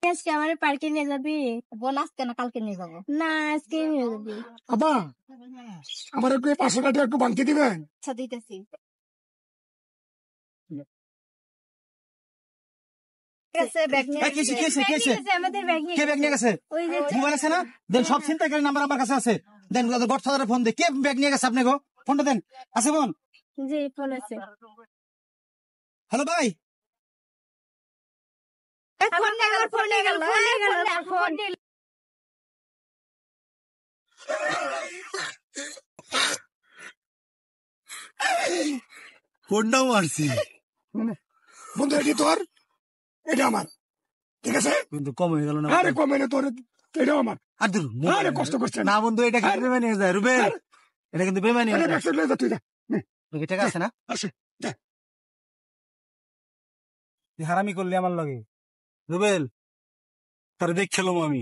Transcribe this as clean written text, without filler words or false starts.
আজকে আমার পার্কে নিয়ে যাবি? বল আজকে না কালকে নিয়ে যাবো। না আজকে নিয়ে যাবি। আব্বা আমার একটু 500 টাকা একটু বাংকে দিবেন। আচ্ছা দিতেছি। সব চিন্তাকারী নাম্বার আমার কাছে আছে। দেন গডফাদারের ফোন দে। কে ব্যাগ নিয়ে গেছে আপনি গো? ফোনটা দেন। আছে বোন? জি ফোন আছে। হ্যালো ভাই, ফোনটাও মারছি বন্ধু এটি তোর, এটা আমার, ঠিক আছে? কিন্তু কম হয়ে গেল না? আরে কমে না তোর, এটাও আমার। আর দূর আরে কষ্ট করছে না বন্ধু, এটা কিন্তু বেমানি হয়ে যায় রুবেল, এটা কিন্তু বেমানি হয়ে যায়। তুই যা, টাকা আছে না? আসে যা। তুই হারামি করলি আমার লগে রুবেল, তার দেখছিলাম আমি।